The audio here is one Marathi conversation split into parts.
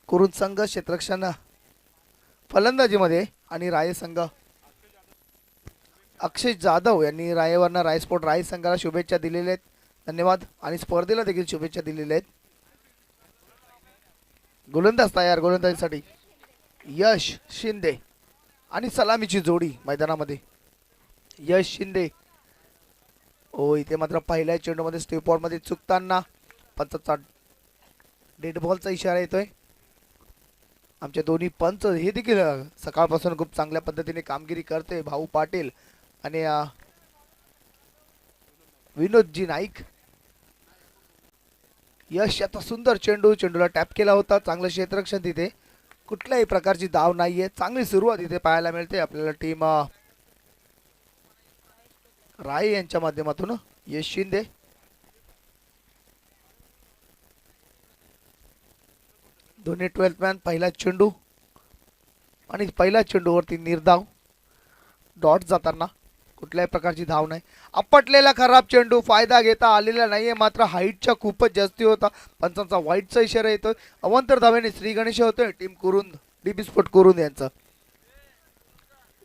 कुरुंद संघ क्षेत्ररक्षण फलंदाजीमध्ये आणि राय संघ अक्षय जाधव यांनी रायवरनं रायस्पोर्ट राय संघाला शुभेच्छा दिलेल्या आहेत. धन्यवाद. आणि स्पर्धेला देखील शुभेच्छा दिलेल्या आहेत. गोलंदाज तयार. गोलंदाजीसाठी यश शिंदे आणि सलामीची जोडी मैदानामध्ये. यश शिंदे ओ इथे मात्र पहिल्या चेंडूमध्ये स्टेपॉटमध्ये चुकताना पंचाचा डेड बॉलचा इशारा येतोय. आमचे दोन्ही पंच हे देखील सकाळपासून खूप चांगल्या पद्धतीने कामगिरी करते. भाऊ पाटील आणि विनोदजी नाईक. यश आता सुंदर चेंडूला टॅप केला होता. चांगलं क्षेत्ररक्षण तिथे. कुठल्याही प्रकारची धाव नाहीये. चांगली सुरुवात इथे पाहायला मिळते आपल्याला टीम राय यांच्या माध्यमातून. यश शिंदे दोन्ही 12th मॅन. पहिला चेंडू आणि पहिल्या चेंडूवरती निर्धाव. डॉट जाताना कुठल्याही प्रकारची धाव नाही. आपटलेला खराब चेंडू. फायदा घेता आलेला नाहीये. मात्र हाईटच्या खूपच जास्ती होता. पंचांचा वाईटचा इशारा येतोय. अवंतर धावेने श्री गणेश होतोय टीम कुरुंद डीबी स्पोर्ट कुरुंद यांचा.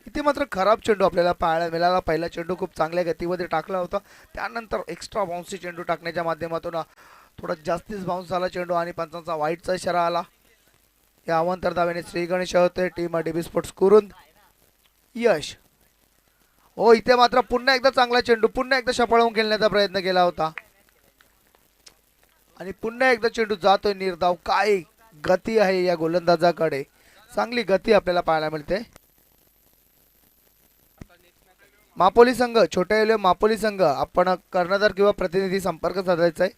इथे मात्र खराब चेंडू आपल्याला पाहायला मिळाला. पहिला चेंडू खूप चांगल्या गतीमध्ये टाकला होता. त्यानंतर एक्स्ट्रा बाउन्सची चेंडू टाकण्याच्या माध्यमातून थोडा जास्तीच बाउन्स झाला चेंडू आणि पंचांचा वाईटचा इशारा आला. या अवंतर धावेने श्री गणेश होते टीम डीबी स्पोर्ट्स कुरुंद. यश हो इथे मात्र पुन्हा एकदा चांगला चेंडू. पुन्हा एकदा शपाळवून खेळण्याचा प्रयत्न केला होता आणि पुन्हा एकदा चेंडू जातोय निर्धाव. काय गती आहे या गोलंदाजाकडे. चांगली गती आपल्याला पाहायला मिळते. मापोली संघ छोट्या मापोली संघ आपण कर्णधार किंवा प्रतिनिधी संपर्क साधायचा आहे.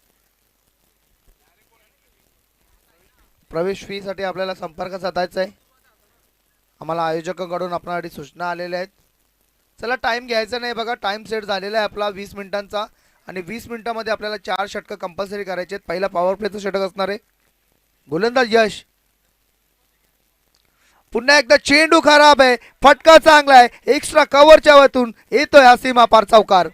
प्रवेश फी साठी आपल्याला संपर्क साधायचा आहे. आम्हाला आयोजकांकडून आपल्यासाठी सूचना आलेल्या आहेत. चला टाइम घ्यायचा नाही बघा. टाइम सेट झालेला आहे आपला 20 मिनिटांचा आणि 20 मिनिटांमध्ये आपल्याला 4 षटकं कंपल्सरी करायचे आहेत. पहिला पॉवर प्लेचं षटक असणार आहे. गोलंदाज यश. पुन्हा एकदा चेंडू खराब आहे. फटका चांगला आहे. एक्स्ट्रा कव्हरच्या वरतून येतोय हा सीमा पार चौकार.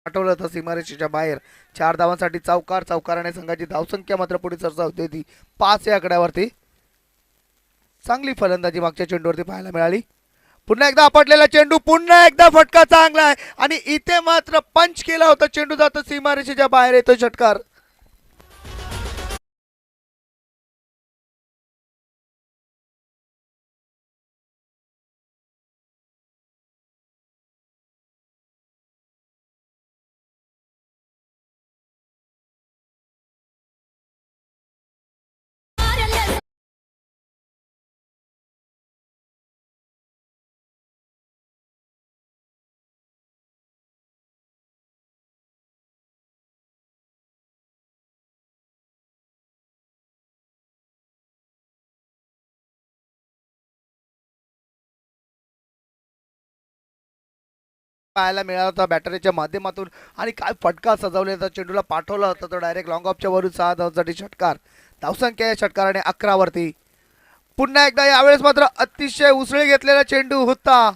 पाठवलं होतं सीमारेषेच्या बाहेर. 4 धावांसाठी चौकार. चौकाराने संघाची धावसंख्या मात्र पुढे चर्चा होती ती 5 या आकड्यावरती. चांगली फलंदाजी मागच्या चेंडूवरती पाहायला मिळाली. पुन्हा एकदा आपटलेला चेंडू. पुन्हा एकदा फटका चांगला आहे आणि इथे मात्र पंच केला होता. चेंडू जातो सीमारेषेच्या बाहेर. येतो षटकार. पाहायला मिळाला होता बॅटरीच्या माध्यमातून आणि काय फटका सजवला होता. चेंडूला पाठवला होता तो डायरेक्ट लॉंग ऑफच्या वरून 6 धावांसाठी षटकार. धावसंख्या या षटकाराने 11 वरती. पुन्हा एकदा यावेळेस मात्र अतिशय उसळी घेतलेला चेंडू होता.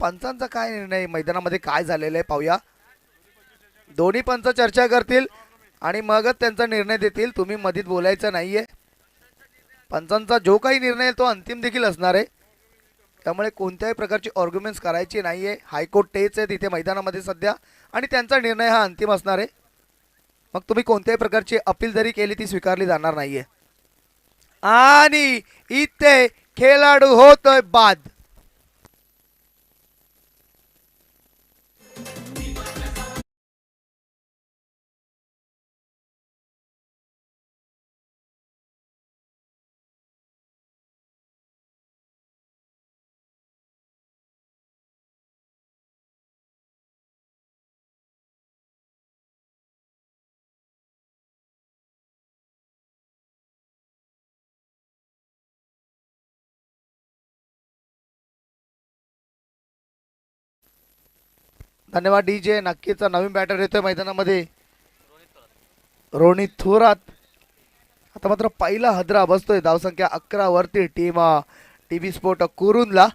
पंचांचा काय निर्णय मैदानामध्ये काय झालेलं आहे पाहूया. दोन्ही पंच चर्चा करतील आणि मगच त्यांचा निर्णय देतील. तुम्ही मधीत बोलायचं नाहीये. पंचांचा जो काही निर्णय तो अंतिम देखील असणार आहे. त्यामुळे कोणत्याही प्रकारची आर्ग्युमेंट्स करायची नाहीये. हायकोर्ट तेच आहे तिथे मैदानामध्ये सध्या आणि त्यांचा निर्णय हा अंतिम असणार आहे. मग तुम्ही कोणत्याही प्रकारची अपील जरी केली ती स्वीकारली जाणार नाहीये. आणि इथे खेळाडू होतोय बाद. धन्यवाद डीजे. नक्कीच नवीन बॅटर येतोय मैदानामध्ये, रोनित थोरात. आता मात्र पहिला हदरा बसतोय धावसंख्या 11 वरती टीम टीव्ही स्पोर्ट कुरुंदला.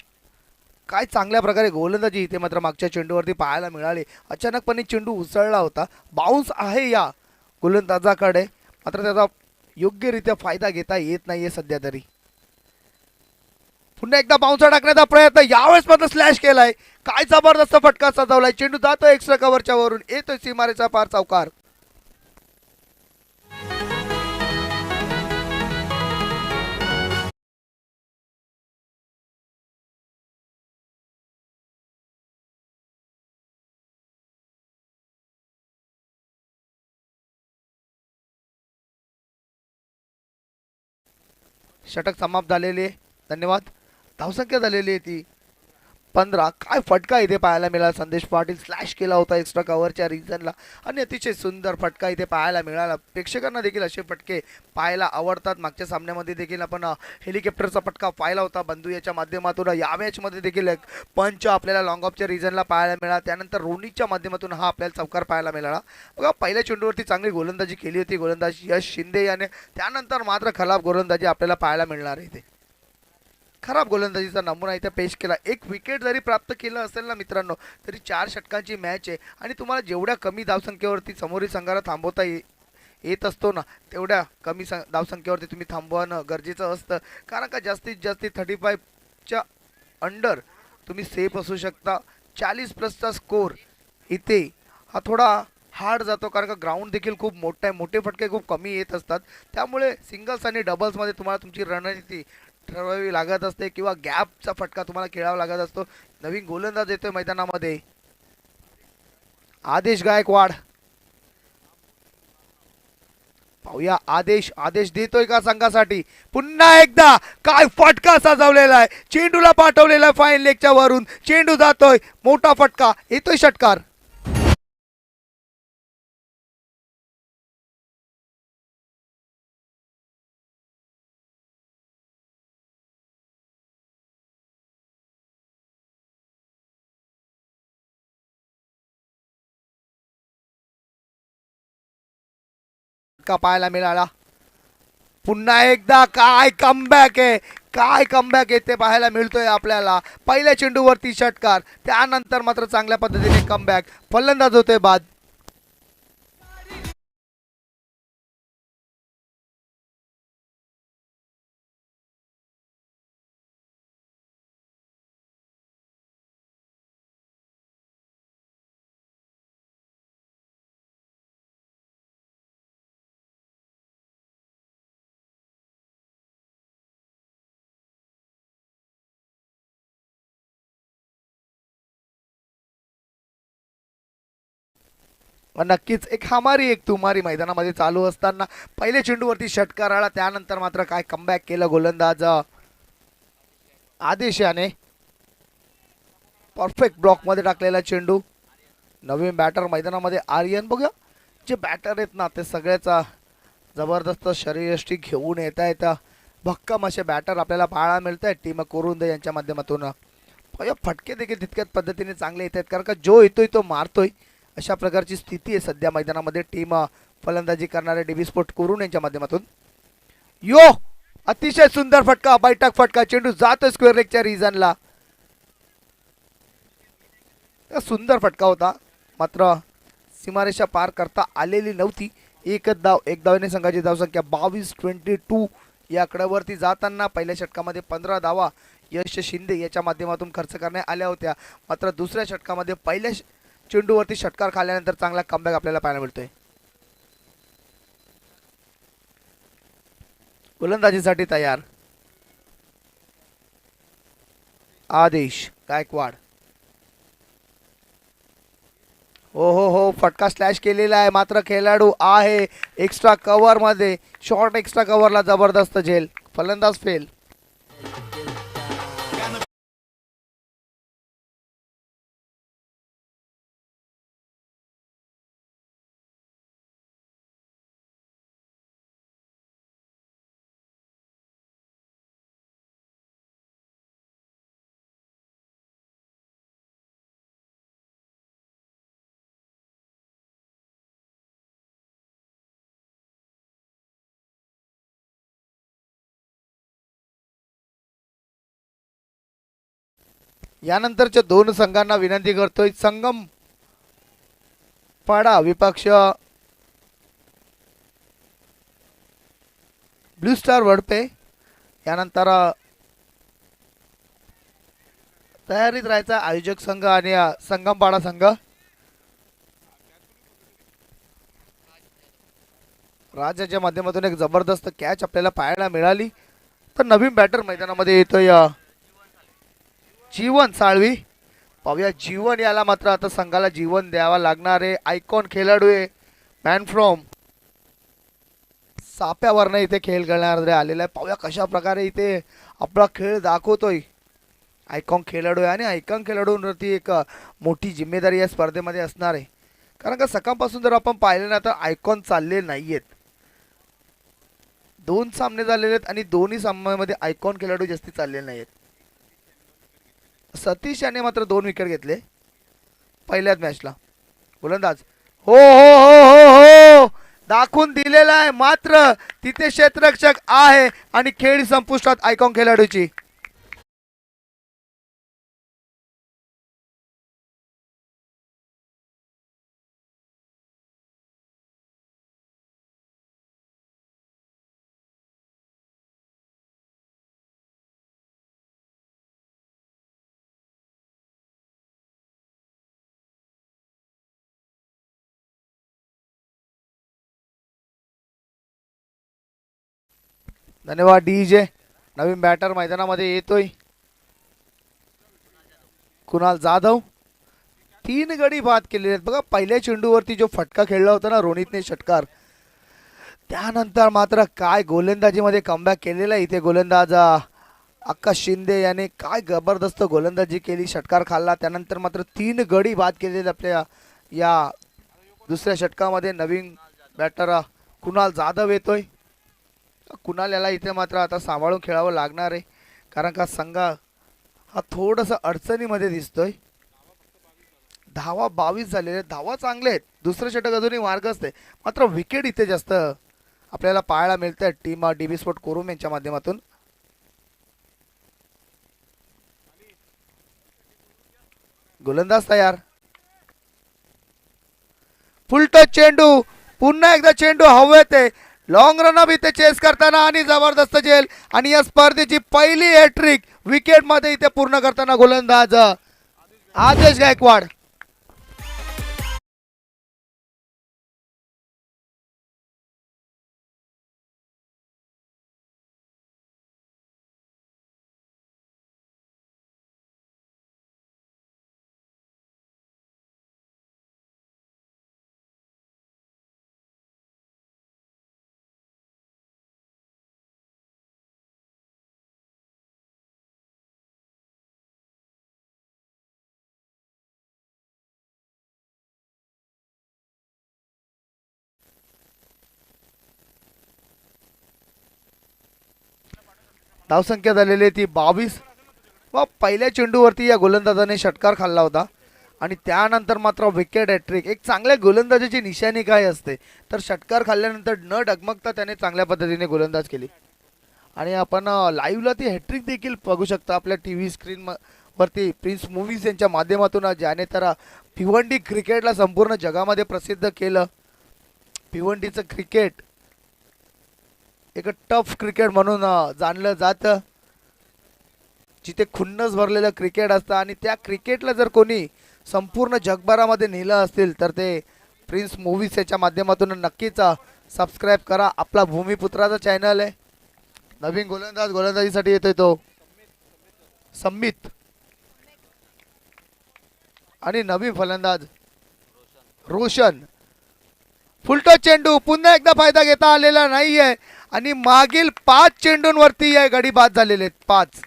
काय चांगल्या प्रकारे गोलंदाजी इथे मात्र मागच्या चेंडूवरती पाहायला मिळाली. अचानकपणे चेंडू उसळला होता, बाउन्स आहे या गोलंदाजाकडे, मात्र त्याचा योग्यरित्या फायदा घेता येत नाहीये सध्या तरी. पुन्हा एकदा बाउन्सर टाकण्याचा प्रयत्न, यावेळेस मात्र स्लॅश केलाय. काय जबरदस्त फटका सजवलाय, चेंडू जातोय एक्स्ट्रा कव्हरच्या वरून, येतोय सीमारेचा पार चौकार. षटक समाप्त झालेली आहे. धन्यवाद. धावसंख्या झालेली आहे ती 15. काय फटका इथे पाहायला मिळाला, संदेश पाटील स्लॅश केला होता एक्स्ट्रा कव्हरच्या रिजनला आणि अतिशय सुंदर फटका इथे पाहायला मिळाला. प्रेक्षकांना देखील असे फटके पाहायला आवडतात. मागच्या सामन्यामध्ये देखील आपण हेलिकॉप्टरचा फटका पाहिला होता बंधू याच्या माध्यमातून. या मॅचमध्ये देखील एक पंच आपल्याला लॉंग ऑफच्या रिजनला पाहायला मिळाला. त्यानंतर रोनितच्या माध्यमातून हा आपल्याला चौकार पाहायला मिळाला. बघा, पहिल्या चेंडूवरती चांगली गोलंदाजी केली होती गोलंदाज यश शिंदे याने, त्यानंतर मात्र खराब गोलंदाजी आपल्याला पाहायला मिळणार आहे. इथे खराब गोलंदाजीचा नमुना इथे पेश केला. एक विकेट जरी प्राप्त केलं असेल ना मित्रांनो, तरी 4 षटकांची मॅच आहे आणि तुम्हाला जेवढ्या कमी धावसंख्येवरती समोरील संघाला थांबवता येत असतो ना, तेवढ्या कमी धावसंख्येवरती तुम्ही थांबवणं गरजेचं असतं. कारण का जास्तीत जास्त 35च्या अंडर तुम्ही सेफ असू शकता. 40 प्लसचा स्कोर इथे हा थोडा हार्ड जातो, कारण का ग्राउंड देखील खूप मोठं आहे, मोठे फटके खूप कमी येत असतात. त्यामुळे सिंगल्स आणि डबल्समध्ये तुम्हाला तुमची रणनीती ठरवावी लागत असते किंवा गॅपचा फटका तुम्हाला खेळावा लागत असतो. नवीन गोलंदाज येतोय मैदानामध्ये, आदेश गायकवाड. पाहूया आदेश आदेश देतोय का संघासाठी. पुन्हा एकदा काय फटका सजवलेला आहे, चेंडूला पाठवलेला आहे फाईन लेगच्या वरून, चेंडू जातोय, मोठा फटका, येतोय षटकार. का पाहायला मिळाला. पुन्हा एकदा काय कमबॅक आहे, काय कमबॅक आहे ते पाहायला मिळतोय आपल्याला. पहिल्या चेंडूवरती षटकार, त्यानंतर मात्र चांगल्या पद्धतीने कमबॅक, फलंदाज होते बाद. नक्कीच एक हमारी एक तुमारी मैदानामध्ये चालू असताना पहिल्या चेंडूवरती षटकार आला, त्यानंतर मात्र काय कमबॅक केलं गोलंदाज आदेश याने. परफेक्ट ब्लॉकमध्ये टाकलेला चेंडू. नवीन बॅटर मैदानामध्ये आर्यन. बघा, जे बॅटर आहेत ना ते सगळ्याच जबरदस्त शरीरयष्टी घेऊन येता येता भक्कम असे बॅटर आपल्याला पाहायला मिळत आहेत टीम कुरुंद यांच्या माध्यमातून. फटके देखील तितक्याच पद्धतीने चांगले येत आहेत, कारण का जो येतोय तो मारतोय, अशा प्रकारची स्थिती आहे सध्या मैदानामध्ये टीम फलंदाजी करणारे डीबी स्पोर्ट कुरुंद यांच्या माध्यमातून. यो, अतिशय सुंदर फटका, बैठक फटका, चेंडू जातोय स्क्वेअर लेगच्या रिजनला. सुंदर फटका होता, मात्र सीमारेषा पार करता आलेली नव्हती. एकच धाव, एक धावेने संघाची धावसंख्या 22-22 या आकड्यावरती जाताना पहिल्या षटकामध्ये 15 धावा यश शिंदे याच्या माध्यमातून खर्च करण्यात आल्या होत्या. मात्र दुसऱ्या षटकामध्ये पहिल्या चेंडूवरती षटकार खाल्ल्यानंतर चांगला कमबॅक आपल्याला पाहायला मिळतोय. गोलंदाजीसाठी तयार आदेश गायकवाड. हो हो हो, फटका स्लॅश केलेला आहे, मात्र खेळाडू आहे एक्स्ट्रा कव्हर मध्ये. शॉर्ट एक्स्ट्रा कव्हरला जबरदस्त झेल, फलंदाज फेल. यानंतरच्या दोन संघांना विनंती करतोय, संगम पाडा विपक्ष ब्लू स्टार वडपे, यानंतर तयारीत राहायचा आयोजक संघ आणि संगम पाडा संघ. राजाच्या माध्यमातून एक जबरदस्त कॅच आपल्याला पाहायला मिळाली. तर नवीन बॅटर मैदानामध्ये येतोय जीवन साळवी. पाहूया जीवन याला मात्र आता संघाला जीवन द्यावा लागणार आहे. आयकॉन खेळाडू आहे, मॅन फ्रॉम साप्यावरनं इथे खेळ खेळणार आलेला आहे. पाहूया कशा प्रकारे इथे आपला खेळ दाखवतोय. आयकॉन खेळाडू आहे आणि आयकॉन खेळाडूंवरती एक मोठी जिम्मेदारी या स्पर्धेमध्ये असणार आहे. कारण का सकाळपासून जर आपण पाहिलं ना तर आयकॉन चालले नाहीयेत. दोन सामने झालेले आहेत आणि दोन्ही सामन्यामध्ये आयकॉन खेळाडू जास्ती चाललेले नाहीयेत. सतीश याने मात्र 2 विकेट घेतले पहिल्याच मॅचला. गोलंदाज हो हो हो हो हो दाखवून दिलेला आहे, मात्र तिथे क्षेत्ररक्षक आहे आणि खेळ संपुष्टात आयकॉन खेळाडूची. धन्यवाद डीजे. नवीन बॅटर मैदानामध्ये येतोय कुणाल जाधव. 3 गडी बाद केलेले आहेत बघा. पहिल्या चेंडूवरती जो फटका खेळला होता ना रोनितने षटकार, त्यानंतर मात्र काय गोलंदाजीमध्ये कमबॅक केलेला आहे इथे गोलंदाज आकाश शिंदे याने काय जबरदस्त गोलंदाजी केली. षटकार खाल्ला, त्यानंतर मात्र 3 गडी बाद केलेले आपल्या या दुसऱ्या षटकामध्ये. नवीन बॅटर कुणाल जाधव येतोय. कुणाल याला इथे मात्र आता सांभाळून खेळावं लागणार आहे, कारण का संघ हा थोडंसं अडचणीमध्ये दिसतोय. धावा 22 झालेले, धावा चांगले आहेत, दुसरं षटक अजूनही मार्गस्थ आहे, मात्र विकेट इथे जास्त आपल्याला पाहायला मिळतं टीम डीबी स्पोर्ट कोरुम यांच्या माध्यमातून. गोलंदाज तयार. फुलटच चेंडू, पुन्हा एकदा चेंडू हवेत आहे. लॉंग रन अप इथे चेस करताना आणि जबरदस्त झेल आणि या स्पर्धेची पहिली हॅट्रिक विकेट मध्ये इथे पूर्ण करताना गोलंदाज आदेश गायकवाड. धावसंख्या झालेली ती 22 व पहिल्या चेंडूवरती या गोलंदाजाने षटकार खाल्ला होता आणि त्यानंतर मात्र विकेट हॅट्रिक. एक चांगल्या गोलंदाजाची निशाणी काय असते तर षटकार खाल्ल्यानंतर न डगमगता त्याने चांगल्या पद्धतीने गोलंदाज केली. आणि आपण लाईव्हला ती हॅट्रिक देखील बघू शकता आपल्या टी व्ही स्क्रीन वरती. प्रिन्स मूवीज यांच्या माध्यमातून ज्याने तर भिवंडी क्रिकेटला संपूर्ण जगामध्ये प्रसिद्ध केलं. भिवंडीचं क्रिकेट एक टफ क्रिकेट म्हणून जाणलं जातं, जिथे खुन्नस भरलेलं क्रिकेट असतं आणि त्या क्रिकेटला जर कोणी संपूर्ण जगभरामध्ये नेलं असतील तर ते प्रिन्स मूवीज याच्या माध्यमातून नक्कीच सबस्क्राईब करा. आपला भूमिपुत्राचा चॅनल आहे. नवीन गोलंदाज गोलंदाजीसाठी येतोय तो संमित आणि नवीन फलंदाज रोशन. फुलटच चेंडू, पुन्हा एकदा फायदा घेता आलेला नाहीये आणि मागील 5 चेंडूंवरती या गडी बाद झालेले आहेत 5.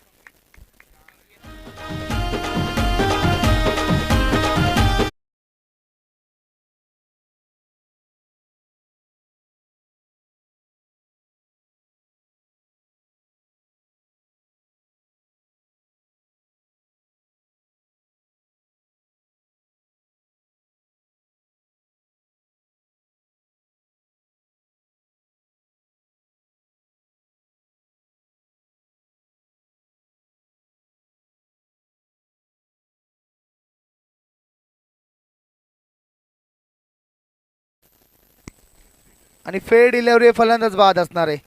आणि फेड डिलिव्हरी फलंदाज बाद असणार आहे.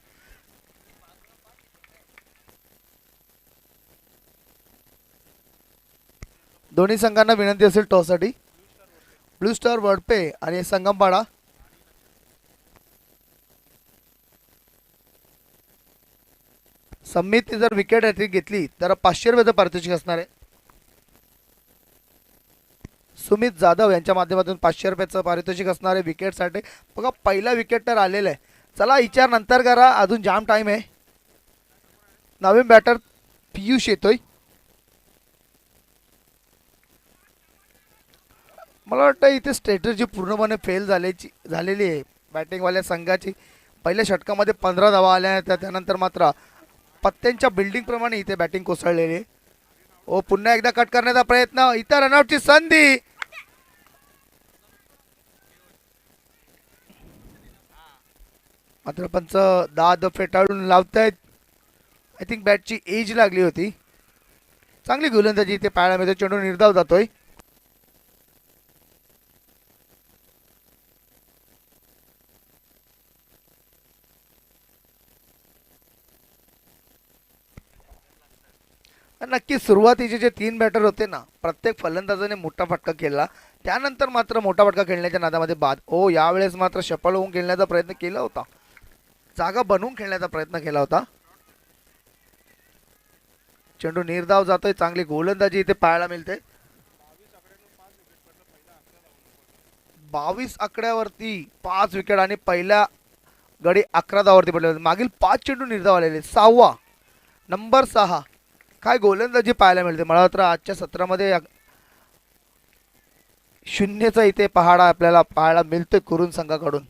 दोन्ही संघांना विनंती असेल टॉससाठी. ब्लू स्टार वडपे आणि संगमपाडा. समिती जर विकेट हॅट्रिक घेतली तर 500 रुपयाचं पारितोषिक असणार आहे. सुमित जाधव यांच्या माध्यमातून 500 रुपयाचं पारितोषिक असणार आहे विकेटसाठी. बघा पहिला विकेट तर आलेला आहे. चला विचार नंतर करा, अजून जाम टाइम आहे. नवीन बॅटर पियुष येतोय. मला वाटतं इथे स्ट्रॅटेजी पूर्णपणे फेल झालेली आहे बॅटिंगवाल्या संघाची. पहिल्या षटकामध्ये 15 धावा आल्या आहेत, त्यानंतर मात्र पत्त्यांच्या बिल्डिंग प्रमाणे इथे बॅटिंग कोसळलेली आहे. ओ पुन्हा एकदा कट करण्याचा प्रयत्न, इतर रनआउटची संधी. मात्र पंच दाद फेटाळून लावतायत. आय थिंक बॅटची एज लागली होती. चांगली गोलंदाजी इथे पाहायला मिळते. चेंडू निर्धाव जातोय. नक्की सुरुवातीचे जे 3 बॅटर होते ना, प्रत्येक फलंदाजाने मोठा फटका खेळला. त्यानंतर मात्र मोठा फटका खेळण्याच्या नादामध्ये बाद. ओ यावेळेस मात्र शफल होऊन खेळण्याचा प्रयत्न केला होता, जागा बनवून खेळण्याचा प्रयत्न केला होता. चेंडू निर्धाव जातोय. चांगली गोलंदाजी इथे पाहायला मिळते. 22 आकड्यावरती 5 विकेट आणि पहिल्या गडी 11 धावावरती पडले. मागील 5 चेंडू निर्धाव आलेले. 6वा नंबर 6. काय गोलंदाजी पाहायला मिळते. मला वाटतं आजच्या सत्रामध्ये शून्यचा इथे पहाडा आपल्याला पाहायला मिळतोय कुरुन संघाकडून.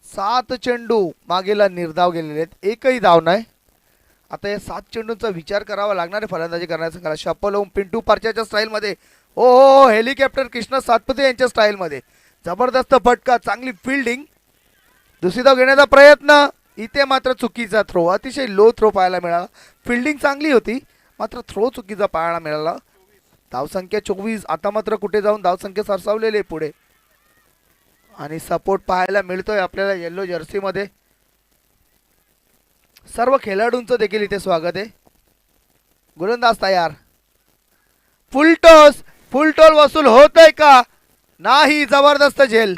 7 चेंडू मागेला निर्धाव गेलेले आहेत, एकही धाव नाही. आता या 7 चेंडूंचा विचार करावा लागणार आहे फलंदाजी करण्याचा. शफल होऊन पिंटू पारच्याच्या स्टाईलमध्ये. ओ हेलिकॉप्टर कृष्ण सातपुते यांच्या स्टाईलमध्ये जबरदस्त फटका, चांगली फिल्डिंग. दुसरी धाव घेण्याचा प्रयत्न, इथे मात्र चुकीचा थ्रो. अतिशय लो थ्रो पाहायला मिळाला. फिल्डिंग चांगली होती, मात्र थ्रो चुकीचा पाहायला मिळाला. धावसंख्या 24. आता मात्र कुठे जाऊन धावसंख्या सरसावलेली आहे पुढे. आणि सपोर्ट पाहायला मिळतोय आपल्याला येलो जर्सीमध्ये. सर्व खेळाडूंचं देखील इथे स्वागत आहे. गोलंदाज तयार. फुल टॉस. फुल टॉल वसूल होतय का नाही. जबरदस्त झेल.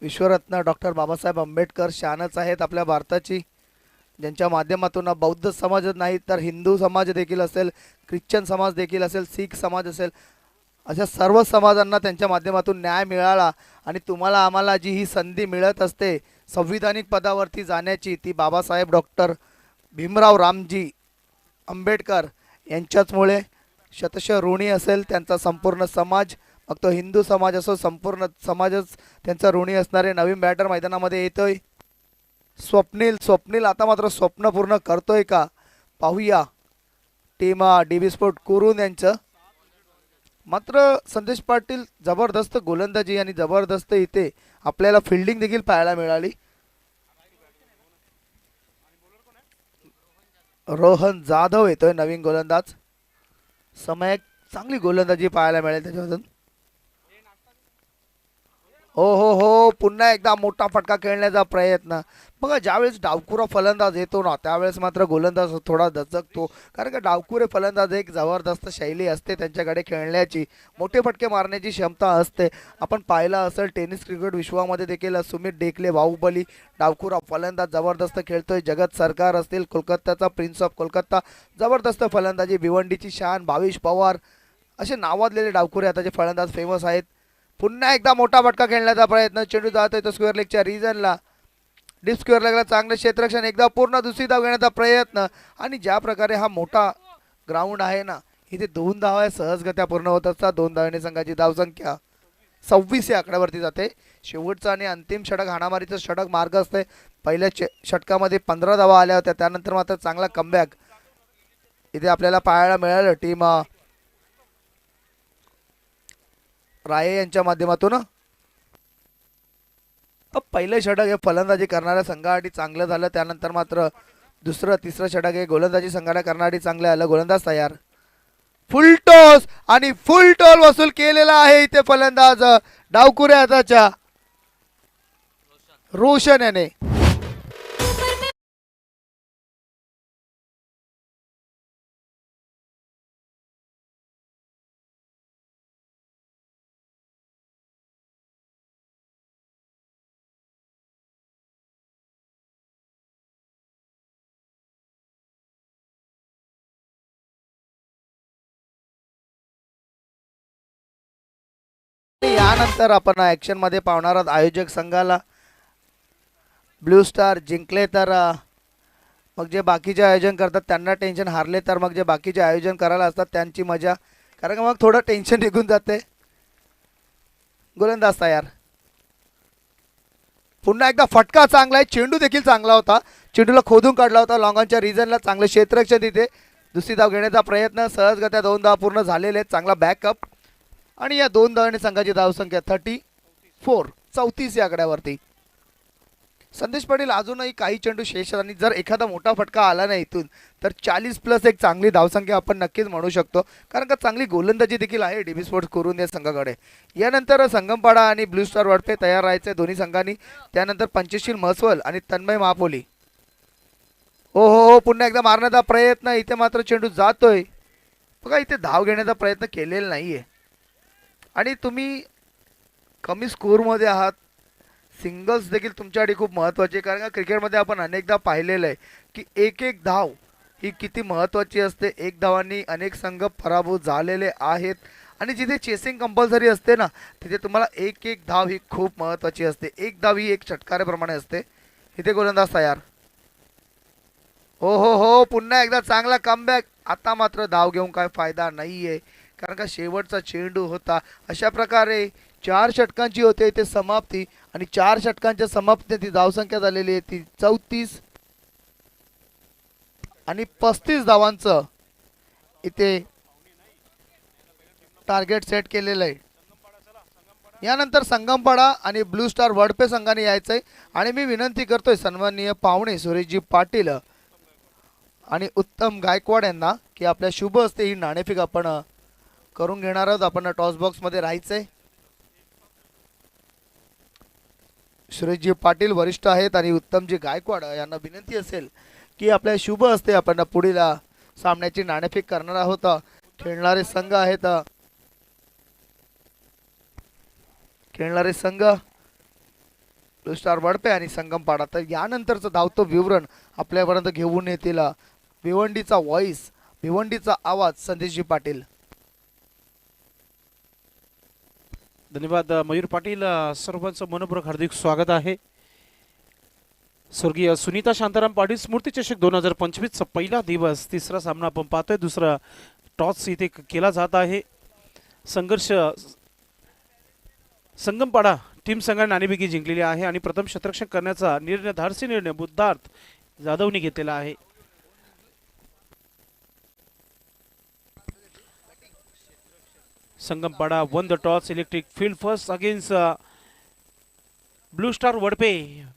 विश्वरत्न डॉक्टर बाबासाहेब आंबेडकर शानच आहेत आपल्या भारताची, ज्यांच्या माध्यमातून बौद्ध समाज नाही तर हिंदू समाज देखील असेल, ख्रिश्चन समाज देखील असेल, शीख समाज असेल, अशा सर्व समाजांना त्यांच्या माध्यमातून न्याय मिळाला. आणि तुम्हाला आम्हाला जी ही संधी मिळत असते संविधानिक पदावरती जाण्याची, ती बाबासाहेब डॉक्टर भीमराव रामजी आंबेडकर यांच्याचमुळे. शतशः ऋणी असेल त्यांचा संपूर्ण समाज, मग तो हिंदू समाज असो, संपूर्ण समाजच त्यांचा ऋणी असणारे. नवीन बॅटर मैदानामध्ये येतोय स्वप्नील आता मात्र स्वप्न पूर्ण करतोय का पाहूया. टीम डीबी स्पोर्ट कुरुन यांचं. मात्र संदेश पाटील जबरदस्त गोलंदाजी आणि जबरदस्त इथे आपल्याला फिल्डिंग देखील पाहायला मिळाली. रोहन जाधव येतोय नवीन गोलंदाज. समय चांगली गोलंदाजी पाहायला मिळेल त्याच्यामधून. हो पुन्हा एकदा मोठा फटका खेळण्याचा प्रयत्न. बघा ज्यावेळेस डावखुरा फलंदाज येतो ना, त्यावेळेस मात्र गोलंदाज थोडा दचकतो, कारण का डावखुरे फलंदाज एक जबरदस्त शैली असते त्यांच्याकडे खेळण्याची, मोठे फटके मारण्याची क्षमता असते. आपण पाहिलं असेल टेनिस क्रिकेट विश्वामध्ये देखील सुमित डेकले बाहुबली डावखुरा फलंदाज जबरदस्त खेळतोय. जगत सरकार असतील, कोलकाताचा प्रिन्स ऑफ कोलकाता, जबरदस्त फलंदाजी. भिवंडीची शान भावेश पवार, असे नावाजलेले डावखुरे आता जे फलंदाज फेमस आहेत. पुन्हा एकदा मोठा फटका खेळण्याचा प्रयत्न. चेंडू जातोय तो स्क्वेअर लेगच्या रिजनला. डीप स्क्वेअर लागला, चांगलं क्षेत्ररक्षण, एकदा पूर्ण दुसरी धाव घेण्याचा प्रयत्न. आणि ज्या प्रकारे हा मोठा ग्राउंड आहे ना, इथे 2 धावा सहजगत्या पूर्ण होत असतात. 2 धावांनी संघाची धावसंख्या 26 या आकड्यावरती जाते. शेवटचा आणि अंतिम षटक हाणामारीचं षटक मार्ग असते. पहिल्या षटकामध्ये 15 धावा आल्या होत्या, त्यानंतर मात्र चांगला कमबॅक इथे आपल्याला पाहायला मिळालं टीम राये यांच्या माध्यमातून. पहिलं षटक हे फलंदाजी करणाऱ्या संघासाठी चांगलं झालं, त्यानंतर मात्र दुसरं तिसरं षटक हे गोलंदाजी संघाला करण्यासाठी चांगलं आलं. गोलंदाज तयार, फुल टॉस आणि फुल टॉल वसूल केलेला आहे इथे फलंदाज डावकुरे हाताच्या रोशन याने. यानंतर आपण ऍक्शन मध्ये पाहणार आहोत आयोजक संघाला. ब्लू स्टार जिंकले तर मग जे बाकीचे आयोजन करतात त्यांना टेन्शन, हारले तर मग जे बाकीचे आयोजन करायला असतात त्यांची मजा, कारण मग थोडं टेन्शन निघून जाते. गोलंदाज तयार, पुन्हा एकदा फटका चांगला आहे, चेंडू देखील चांगला होता, चेंडूला खोदून काढला होता लॉंगॉनच्या रिजनला. चांगलं क्षेत्ररक्षण तिथे, दुसरी धाव घेण्याचा प्रयत्न, सहजगत्या 2 धावा पूर्ण झालेले आहेत. चांगला बॅकअप आणि या 2 धावांनी संघाची धावसंख्या 34 34 या आकड्यावरती. संदेश पाटील अजूनही काही चेंडू शेष आहेत आणि जर एखादा मोठा फटका आला नाही इथून तर 40+ एक चांगली धावसंख्या आपण नक्कीच म्हणू शकतो, कारण का चांगली गोलंदाजी देखील आहे डीबी स्पोर्ट्स करून या संघाकडे. यानंतर संगमपाडा आणि ब्लू स्टार वडपे तयार राहायचे दोन्ही संघांनी. त्यानंतर पंचशील म्हसवल आणि तन्मय महापोली. हो हो हो, पुन्हा एकदा मारण्याचा प्रयत्न, इथे मात्र चेंडू जातोय बघा. इथे धाव घेण्याचा प्रयत्न केलेला नाहीये आणि तुम्ही कमी स्कोअरमध्ये आहात. सिंगल्स देखील तुमच्यासाठी खूप महत्त्वाचे, कारण का क्रिकेटमध्ये आपण अनेकदा पाहिलेलं आहे की एक एक धाव ही किती महत्त्वाची असते. एक धावांनी अनेक संघ पराभूत झालेले आहेत आणि जिथे चेसिंग कंपल्सरी असते ना, तिथे तुम्हाला एक एक धाव ही खूप महत्त्वाची असते. एक धाव ही एक षटकाराप्रमाणे असते. इथे गोलंदाज तयार, हो हो हो, पुन्हा एकदा चांगला कमबॅक. आता मात्र धाव घेऊन काय फायदा नाहीये, कारण का शेवटचा चेंडू होता. अशा प्रकारे 4 षटकांची होते इथे समाप्ती आणि 4 षटकांच्या समाप्तीने ती धावसंख्या झालेली आहे ती 34 आणि 35 धावांचं इथे टार्गेट सेट केलेलं आहे. यानंतर संगमपाडा आणि ब्लू स्टार वडपे संघाने यायचंय आणि मी विनंती करतोय सन्माननीय पाहुणे सुरेशजी पाटील आणि उत्तम गायकवाड यांना की आपल्या शुभ हस्ते ही नाणेफेक आपण करून घेणार आहोत. आपण टॉस बॉक्स मध्ये राहायचंय. सुरेशजी पाटील वरिष्ठ आहेत आणि उत्तमजी गायकवाड यांना विनंती असेल की आपल्या शुभ हस्ते आपण पुढील सामन्याची नाणेफेक करणार आहोत. खेळणारे संघ ब्लू स्टार वडपे आणि संगमपाडा. तर यानंतरचं धावतो विवरण आपल्यापर्यंत घेऊन येतील भिवंडीचा व्हॉइस, भिवंडीचा आवाज संदेशजी पाटील. धन्यवाद मयूर पाटील. सर्वांचं मनपूर्वक हार्दिक स्वागत आहे. स्वर्गीय सुनीता शांताराम पाटील स्मृती चषक 2025चा पहिला दिवस, तिसरा सामना आपण पाहतोय. दुसरा टॉस इथे केला जात आहे. संघर्ष संगमपाडा टीम संघाने नाणेफेकी जिंकलेली आहे आणि प्रथम क्षेत्ररक्षण करण्याचा धाडसी निर्णय बुद्धार्थ जाधवने घेतलेला आहे. Sangampada won the toss, elected field first against Blue Star Vadpe.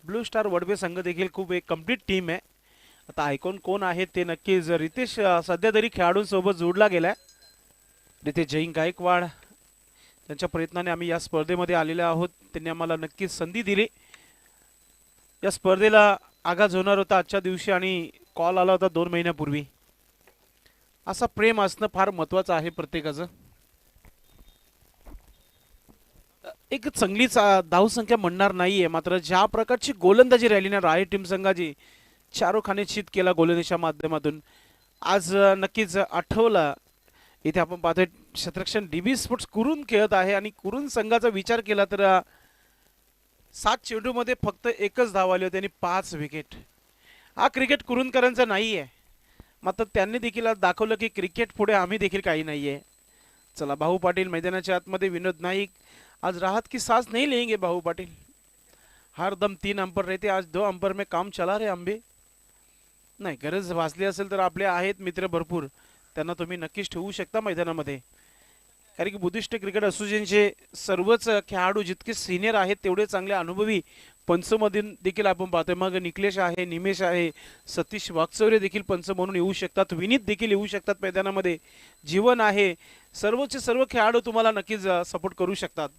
Blue Star Vadpe संघ देखील खूप एक कंप्लीट टीम आहे. आता आयकॉन कोण आहेत ते नक्कीच रितेश सध्या तरी खेळाडूंसोबत जोडला गेलाय. रितेश जैन गायकवाड त्यांच्या प्रयत्नाने आम्ही या स्पर्धेमध्ये आलेले आहोत. त्यांनी आम्हाला नक्कीच संधी दिली. या स्पर्धेला आगाज होणार होता आजच्या दिवशी आणि कॉल आला होता 2 महिन्यापूर्वी. असा प्रेम असणं फार महत्त्वाचं आहे प्रत्येकाचं. एक चांगलीच धावसंख्या म्हणणार नाहीये, मात्र ज्या प्रकारची गोलंदाजी राहिली ना राय टीम संघाची, शाहरुखाने चित केला गोलंदाजीच्या माध्यमातून. आज नक्कीच आठवलं. इथे आपण पाहतोय क्षेत्ररक्षण डीबी स्पोर्ट्स कुरून खेळत आहे आणि कुरून संघाचा विचार केला तर 7 चेंडूमध्ये फक्त एकच धाव आली होती आणि 5 विकेट. हा क्रिकेट कुरुंदकरांचा नाही आहे, मात्र त्यांनी देखील आज दाखवलं की क्रिकेट पुढे आम्ही देखील काही नाही आहे. चला, भाऊ पाटील मैदानाच्या आतमध्ये, विनोद नाईक आज राहत की सांस नहीं लेंगे भाऊ पाटील. हर दम 3 अंपर रहते, आज 2 अंपर में काम चला रे आंबे. नाही, गरज भासली असेल तर आपले आहेत मित्र भरपूर, त्यांना तुम्ही नक्कीच ठेवू शकता मैदानामध्ये. कारण की बुद्धिस्ट क्रिकेट असोसिएशनचे सर्वच खेळाडू जितके सिनियर आहेत तेवढे चांगले अनुभवी पंचमधून देखील आपण पाहतोय. मग निकलेश आहे, निमेश आहे, सतीश वागचौरे देखील पंच म्हणून येऊ शकतात, विनीत देखील येऊ शकतात मैदानामध्ये, जीवन आहे, सर्वचे सर्व खेळाडू तुम्हाला नक्कीच सपोर्ट करू शकतात.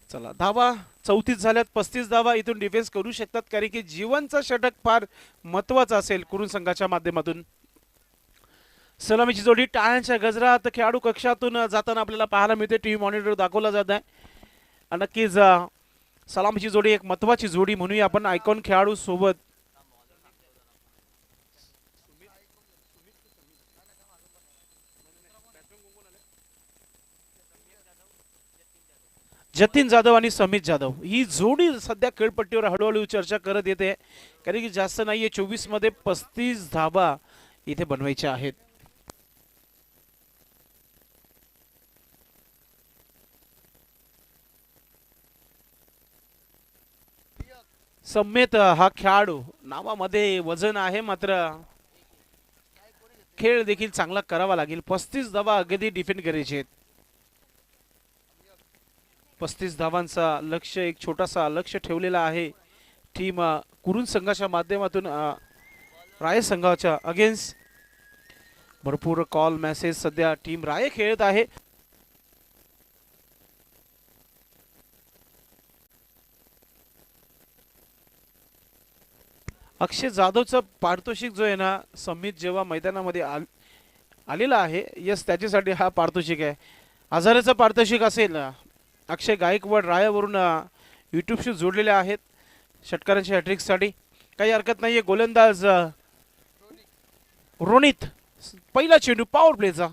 चला, धावा 34 झाल्यात, 35 धावा इथून डिफेन्स करू शकतात, कारण की जीवनचा षटक फार महत्वाचा असेल कुरुंद संघाच्या माध्यमातून. सलामीची जोडी टाळ्यांच्या गजरात खेळाडू कक्षातून जाताना आपल्याला पाहायला मिळते. टीव्ही मॉनिटर दाखवला जात आहे. नक्कीच सलामीची जोडी एक महत्वाची जोडी म्हणूया आपण आयकॉन खेळाडू सोबत. जतीन जाधव आणि समित जाधव ही जोडी सध्या खेळपट्टीवर हळूहळू चर्चा करत येते, कारण की जास्त नाहीये, 24 मध्ये 35 धावा इथे बनवायच्या आहेत. समेत हा खेळाडू नावामध्ये वजन आहे, मात्र खेळ देखील चांगला करावा लागेल. 35 धावा अगदी डिफेंड करायचे आहेत. 35 धावांचा लक्ष्य, एक छोटासा लक्ष्य ठेवलेला आहे टीम कुरुंद संघाच्या माध्यमातून राय संघाच्या अगेन्स्ट. भरपूर कॉल मेसेज सध्या टीम राय खेळत आहे. अक्षय जाधवचं पारितोषिक जो आहे ना, समित जेव्हा मैदानामध्ये आलेला आहे, यस, त्याच्यासाठी हा पारितोषिक आहे. हजाराचं पारितोषिक असेल. अक्षय गायकवाड रायावरून यूट्यूबशी जोडलेले आहेत षटकारांच्या हॅट्रिकसाठी, काही हरकत नाहीये. गोलंदाज रोनित, पहिला चेंडू पॉवर प्लेचा,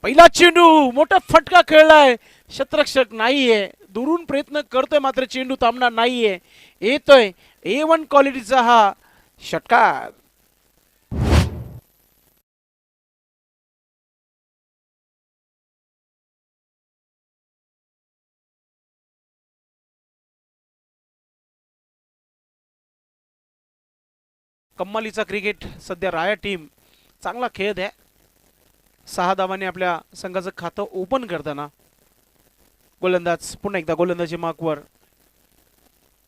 पहिला चेंडू मोठा फटका खेळलाय, शतरक्षक नाहीये, दुरून प्रयत्न करतोय मात्र चेंडू थांबणार नाहीये. येतोय A1 क्वालिटीचा हा षटकार. कम्मालीचा क्रिकेट सध्या राया टीम चांगला खेळत आहे. 6 धावांनी आपल्या संघाचं खातं ओपन करताना गोलंदाज पुन्हा एकदा गोलंदाजी मार्कवर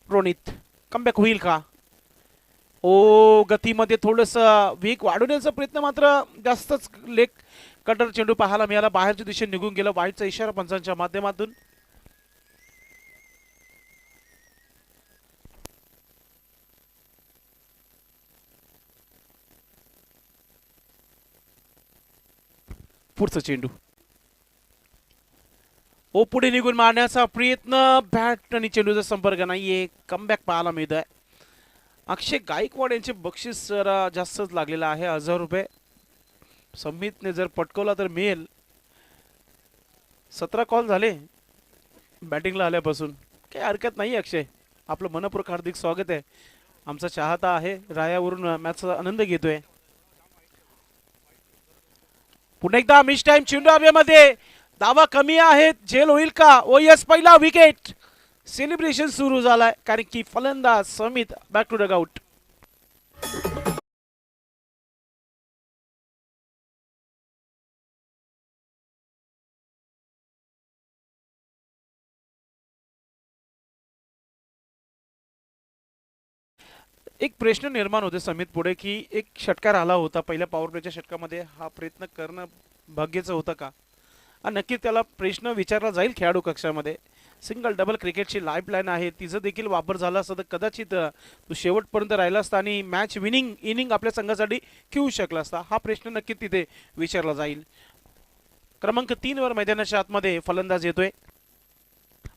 रोनित. कमबॅक होईल का? ओ, गतीमध्ये थोडस वेग वाढवण्याचा प्रयत्न, मात्र जास्तच लेग कटर चेंडू पाहायला मिळाला, बाहेरच्या दिशेने निघून गेला. वाईटचा इशारा पंचांच्या माध्यमातून. पुढचा चेंडू, ओ, पुढे निघून मारण्याचा प्रयत्न, बॅट आणि चेंडूचा संपर्क नाहीये. कमबॅक पाहायला मिळत आहे. अक्षय गायकवाड यांचे बक्षीस जरा जास्तच लागलेलं आहे, 1000 रुपये. समितने जर पटकवला तर मिळेल. 17 कॉल झाले बॅटिंगला आल्यापासून, काही हरकत नाही. अक्षय, आपलं मनपूर्वक हार्दिक स्वागत आहे. आमचा चाहता आहे, रायावरून मॅचचा आनंद घेतोय. पुन्हा एकदा मिस टाइम, चेंडू हवेमध्ये, दावा कमी आहेत, झेल होईल का? ओ यस, पहिला विकेट. सेलिब्रेशन सुरू झालाय, कारण की फलंदाज समित बॅक टू डगआउट. एक प्रश्न निर्माण होते समित पुढे, की एक षटकार आला होता पहिल्या पॉवर प्लेच्या षटकामध्ये, हा प्रयत्न करणं भाग्याचं होतं का? नक्की त्याला प्रश्न विचारला जाईल खेळाडू कक्षामध्ये. सिंगल डबल क्रिकेटची लाईफ लाईन आहे, तिचा देखील वापर झाला असता तर कदाचित तो शेवटपर्यंत राहिला असता आणि मॅच विनिंग इनिंग आपल्या संघासाठी खेळू शकला असता. हा प्रश्न नक्की तिथे विचारला जाईल. क्रमांक 3 वर मैदानाच्या आतमध्ये फलंदाज येतोय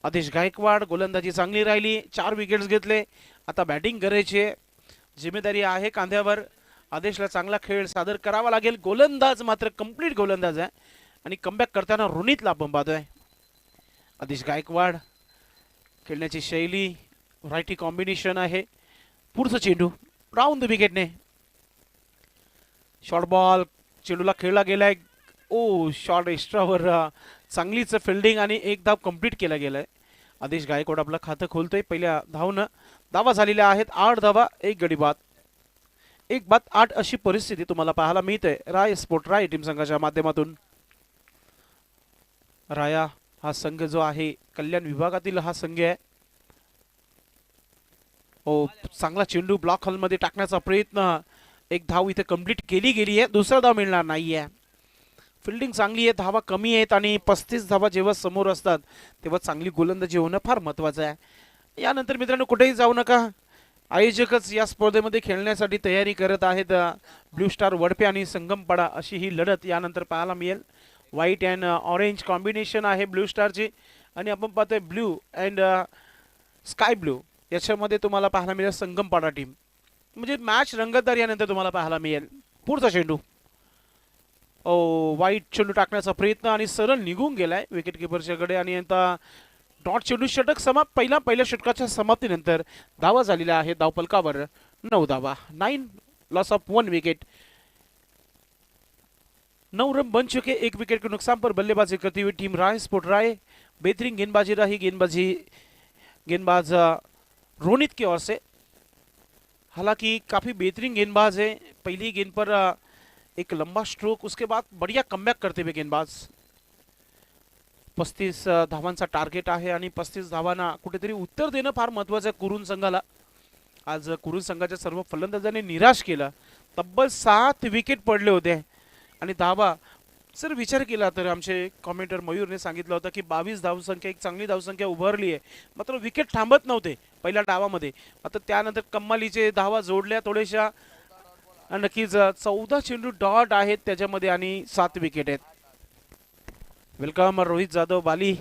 आदेश गायकवाड. गोलंदाजी चांगली राहिली, 4 विकेट्स घेतले. आता बॅटिंग करायची जिम्मेदारी आहे कांद्यावर. आदेशला चांगला खेळ सादर करावा लागेल. गोलंदाज मात्र कंप्लीट गोलंदाज आहे आणि कमबॅक करताना रोनितला आपण पाहतोय. आदेश गायकवाड खेळण्याची शैली, रायटी कॉम्बिनेशन आहे. पुढचा चेंडू राऊंड द विकेटने. शॉर्ट बॉल चेंडूला खेळला गेलाय. ओ शॉर्ट एक्स्ट्रावर चांगलीच फिल्डिंग आणि एक धाव कंप्लीट केला गेलाय. आदेश गायकवाड आपलं खातं खोलतोय. पहिल्या धावनं धावा झालेल्या आहेत 8 धावा 1 गडी बाद. 1 बाद 8 अशी परिस्थिती तुम्हाला पाहायला मिळते राय स्पोर्ट राय टीम संघाच्या माध्यमातून. राया हा संघ जो आहे कल्याण विभागातील हा संघ आहे. ओ चांगला चेंडू ब्लॉक हॉलमध्ये टाकण्याचा प्रयत्न. एक धाव इथे कंप्लीट केली गेली आहे. दुसरा धाव मिळणार नाहीये. फिल्डिंग चांगली आहे, धावा कमी आहेत आणि 35 धावा जेव्हा समोर असतात तेव्हा चांगली गोलंदाजी होणं फार महत्त्वाचं आहे. यानंतर मित्रांनो कुठेही जाऊ नका. आयोजकच या स्पर्धेमध्ये खेळण्यासाठी तयारी करत आहेत. ब्लू स्टार वडपे आणि संगमपाडा अशी ही लढत यानंतर पाहायला मिळेल. व्हाईट अँड ऑरेंज कॉम्बिनेशन आहे ब्लू स्टारची आणि आपण पाहतोय ब्लू अँड स्काय ब्लू याच्यामध्ये तुम्हाला पाहायला मिळेल संगमपाडा टीम. म्हणजे मॅच रंगतदार यानंतर तुम्हाला पाहायला मिळेल. पुढचा चेंडू वाईट चेंडू टाकण्याचा प्रयत्न आणि सरळ निघून गेलाय विकेट किपरच्याकडे आणि आता डॉट चेंडू षटक समाप्त. पहिल्या षटकाच्या समाप्तीनंतर धावा झालेल्या आहेत धावफलकावर 9 धावा. 9 लॉस ऑफ 1 विकेट. 9 रन बन चुके, 1 विकेट के नुकसान पर बल्लेबाजी करती हुई टीम राय स्पोर्ट राय. बेहतरीन गेंदबाजी रही. गेंदबाज रोनित की ओर से. हालांकि काफी बेहतरीन गेंदबाज है. पहली गेंद पर एक लंबा स्ट्रोक, उसके बाद बढ़िया कमबॅक करते हुए गेंदबाज. 35 धावांचा टार्गेट आहे आणि 35 धावांना कुठेतरी उत्तर देणं फार महत्त्वाचं आहे कुरुन संघाला. आज कुरुन संघाच्या सर्व फलंदाजांनी निराश केलं. तब्बल 7 विकेट पडले होते आणि धावा जर विचार केला तर आमचे कॉमेंटर मयूरने सांगितलं होतं की 22 धावसंख्या एक चांगली धावसंख्या उभारली आहे. मात्र विकेट थांबत नव्हते पहिल्या डावामध्ये. आता त्यानंतर कम्मालीचे धावा जोडल्या थोड्याशा. नक्कीच 14 चेंडू डॉट आहेत त्याच्यामध्ये आणि 7 विकेट आहेत. वेलकम रोहित जाधव बाली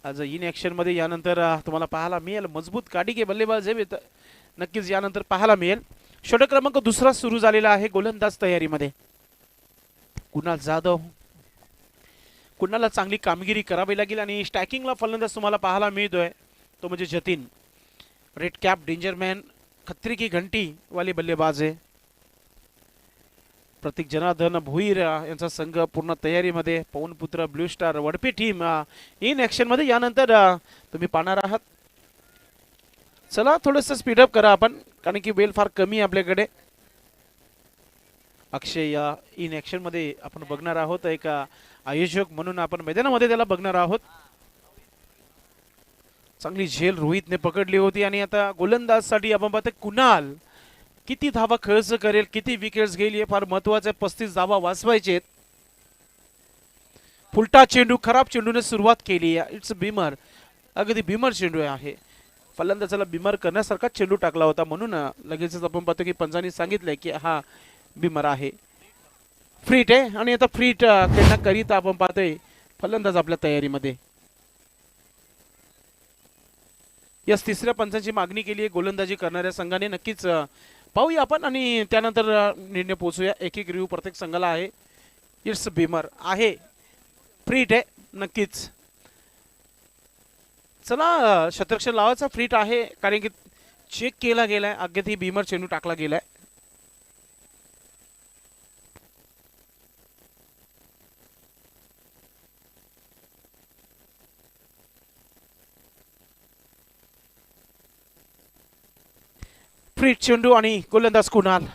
आज इन ॲक्शन मध्ये. यानंतर तुम्हाला पाहायला मिळेल मजबूत काठी के बल्लेबाज आहे. नक्कीच यानंतर पाहायला मिळेल. षटक क्रमांक 2 सुरू झालेला आहे गोलंदाज तयारीमध्ये. कुणाल जाधव. कुणाला चांगली कामगिरी करावी लागेल आणि स्टॅकिंगला फलंदाज तुम्हाला पाहायला मिळतोय तो म्हणजे जतीन. रेड कॅप डेंजरमॅन खत्री की घंटी वाले बल्लेबाज आहे. प्रतीक जनार्दन भोईर यांचा संघ पूर्ण तयारीमध्ये. Pavanputra Blue Star Vadpe team in action मध्ये यानंतर तुम्ही पाहणार आहात. चला थोडंसं स्पीडअप करा आपण कारण की वेळ फार कमी आहे आपल्याकडे. अक्षय या इन ॲक्शन मध्ये आपण बघणार आहोत. एक आयोजक म्हणून आपण मैदानामध्ये त्याला बघणार आहोत. चांगली झेल रोहितने पकडली होती आणि आता गोलंदाजसाठी आपण पाहतो कुणाल किती धावा खर्च करेल, किती विकेट्स घेईल हे फार महत्वाचं आहे. 35 धावा वाचवायचे. फुलटा चेंडू खराब चेंडूने सुरुवात केली आहे. इट्स बिमर. अगदी बिमर चेंडू आहे. फलंदाजाला बिमर करण्यासारखा चेंडू टाकला होता म्हणून लगेचच आपण पाहतो की पंचांनी सांगितलंय की हा बिमर आहे. फ्रीट आहे आणि आता फ्रीट खेळण्याकरिता आपण पाहतोय फलंदाज आपल्या तयारीमध्ये. यास तिसऱ्या पंचांची मागणी केली आहे गोलंदाजी करणाऱ्या संघाने. नक्कीच पाहूया आपण आणि त्यानंतर निर्णय पोहोचूया. एक रिव्ह्यू प्रत्येक संघाला आहे. इट्स बिमर आहे. फ्रीट आहे नक्कीच. चला शतरक्षण लावायचा फ्रीट आहे कारण की चेक केला गेलाय. अगदी ही बिमर चेंडू टाकला गेलाय. फ्रीट चेंडू आणि गोलंदाज कुणाल.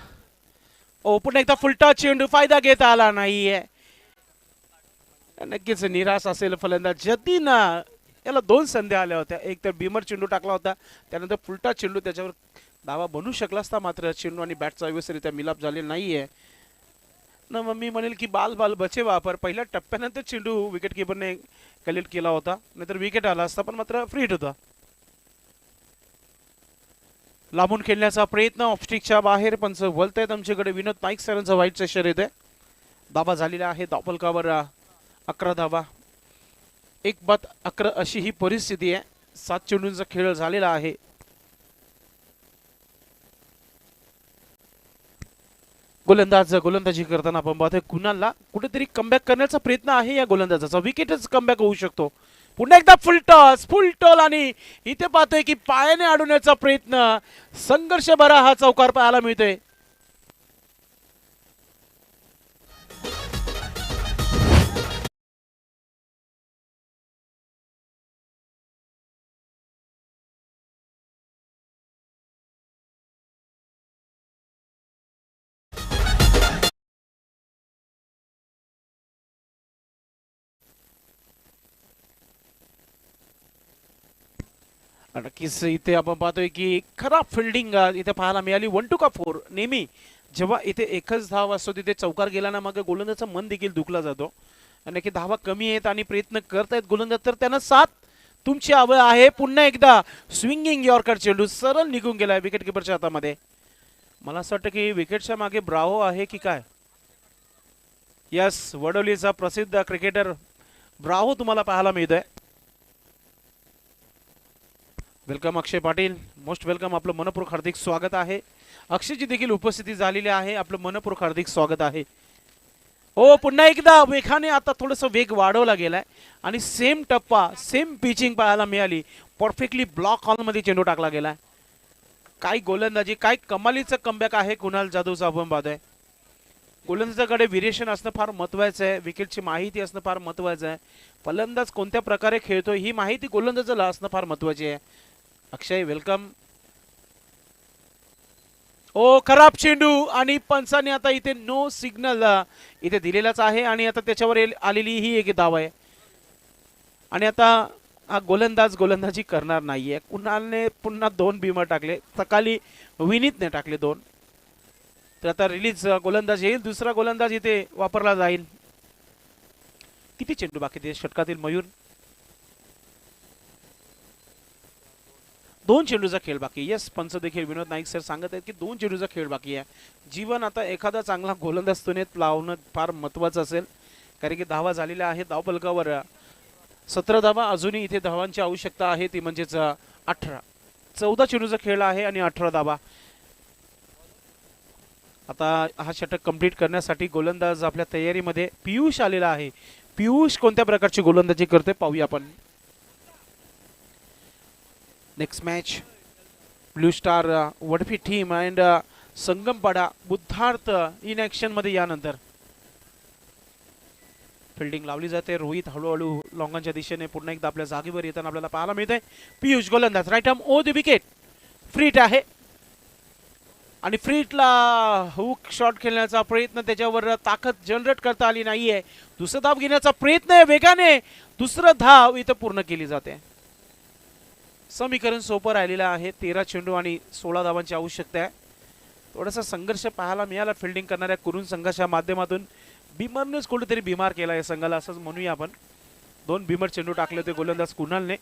पुन्हा एकदा फुलटा चेंडू, फायदा घेता आला नाहीये. नक्कीच निराश असेल फलंदाज जतीन. याला 2 संधी आल्या होत्या. एक तर बिमर चेंडू टाकला होता, त्यानंतर फुलटा चेंडू त्याच्यावर धावा बनू शकला असता. मात्र चेंडू आणि बॅटचा व्यवस्थितरित्या मिलाप झालेला नाहीये. ना मग मी म्हणेल की बाल बचे वापर. पहिल्या टप्प्यानंतर चेंडू विकेट किपरने कलेक्ट केला होता, नाहीतर विकेट आला असता. पण मात्र फ्रीट होता. लांबून खेळण्याचा प्रयत्न ऑफस्टिकच्या बाहेर. पंच बोलत आहेत आमच्याकडे. विनोद नाईक सरांचा व्हाईट सेशर येते. धावा झालेला आहे धावफलकावर 11 धावा. 1 बाद 11 अशी ही परिस्थिती आहे. 7 चेंडूंचा खेळ झालेला आहे. गोलंदाजी करताना आपण पाहतोय कुणालला कुठेतरी कमबॅक करण्याचा प्रयत्न आहे या गोलंदाजाचा. विकेटच कमबॅक होऊ शकतो. पुन्हा एकदा फुल टॉस आणि इथे पाहतोय की पायाने अडवण्याचा प्रयत्न, संघर्ष भरा हा चौकार पाहायला मिळतोय. नक्कीच इथे आपण पाहतोय की खराब फिल्डिंग इथे पाहायला मिळाली. 1-2 का 4. नेहमी जेव्हा इथे एकच धाव असतो तिथे चौकार गेला ना मग गोलंदाजाचं मन देखील दुखला जातो. आणि की धावा कमी आहेत आणि प्रयत्न करतायत गोलंदाज तर त्यांना साथ तुमची हवं आहे. पुन्हा एकदा स्विंगिंग यॉर्कर चेंडू सरळ निघून गेलाय विकेट किपरच्या हातामध्ये. मला असं वाटतं की विकेटच्या मागे ब्रावो आहे की काय. यस, वडोलीचा प्रसिद्ध क्रिकेटर ब्रावो तुम्हाला पाहायला मिळतोय. वेलकम अक्षय पाटील, मोस्ट वेलकम. आपलं मनपूर्वक हार्दिक स्वागत आहे. अक्षयची देखील उपस्थिती झालेली आहे. आपलं मनपूर्वक हार्दिक स्वागत आहे. हो, पुन्हा एकदा वेगाने आता थोडंसं वेग वाढवला गेलाय आणि सेम टप्पा सेम पिचिंग पाहायला मिळाली. परफेक्टली ब्लॉक हॉलमध्ये चेंडू टाकला गेलाय. काय गोलंदाजी, काय कमालीचं कमबॅक आहे कुणाल जाधवचं आपण पाहतोय. गोलंदाजाकडे व्हेरिएशन असणं फार महत्वाचं आहे. विकेटची माहिती असणं फार महत्वाचं आहे. फलंदाज कोणत्या प्रकारे खेळतोय ही माहिती गोलंदाजाला असणं फार महत्वाची आहे. अक्षय वेलकम. ओ, खराब चेंडू आणि पंचाने आता इथे नो सिग्नल इथे दिलेलाच आहे आणि आता त्याच्यावर आलेली ही एक धाव आहे. आणि आता हा गोलंदाज गोलंदाजी करणार नाहीये. कुणालने पुन्हा 2 बिमर टाकले. सकाळी विनीतने टाकले 2. तर आता रिलीज गोलंदाज येईल. दुसरा गोलंदाज इथे वापरला जाईल. किती चेंडू बाकी ते षटकातील मयूर? 2 चेंडूचा खेळ बाकी. यस, पंच देखील विनोद नाईक सर सांगत आहेत की 2 चेंडूचा खेळ बाकी आहे. जीवन आता एखादा चांगला गोलंदाज तुनेत लावणं फार महत्वाचं असेल. कारण की धावा झालेल्या आहेत धावफलकावर 17 धावा. अजूनही इथे धावांची आवश्यकता आहे ती म्हणजेच 18. 14 चेंडूचा खेळ आहे आणि 18 धावा. आता हा षटक कंप्लीट करण्यासाठी गोलंदाज आपल्या तयारीमध्ये पियुष आलेला आहे. पियुष कोणत्या प्रकारची गोलंदाजी करते पाहूया आपण. Next match Blue Star Vadpe team and Sangampada Buddharth in action मध्ये. यानंतर फिल्डिंग लावली जाते. रोहित हळूहळू लॉंगांच्या दिशेने पुन्हा एकदा आपल्या जागेवर येताना आपल्याला पाहायला मिळते. पियुष गोलंदाज right arm over the wicket. फ्रीट आहे आणि फ्रीटला हुक शॉट खेळण्याचा प्रयत्न, त्याच्यावर ताकद जनरेट करता आली नाहीये. दुसरा धाव घेण्याचा प्रयत्न आहे वेगाने. दुसरं धाव इथं पूर्ण केली जाते. समीकरण सोपं राहिलेलं आहे. 13 चेंडू आणि 16 धावांची आवश्यकता आहे. थोडासा संघर्ष पाहायला मिळाला फिल्डिंग करणाऱ्या कुरुन संघाच्या माध्यमातून. बिमरनेच कुठेतरी बिमार केला आहे संघाला असंच म्हणूया आपण. 2 बिमर चेंडू टाकले होते गोलंदाज कुणालने.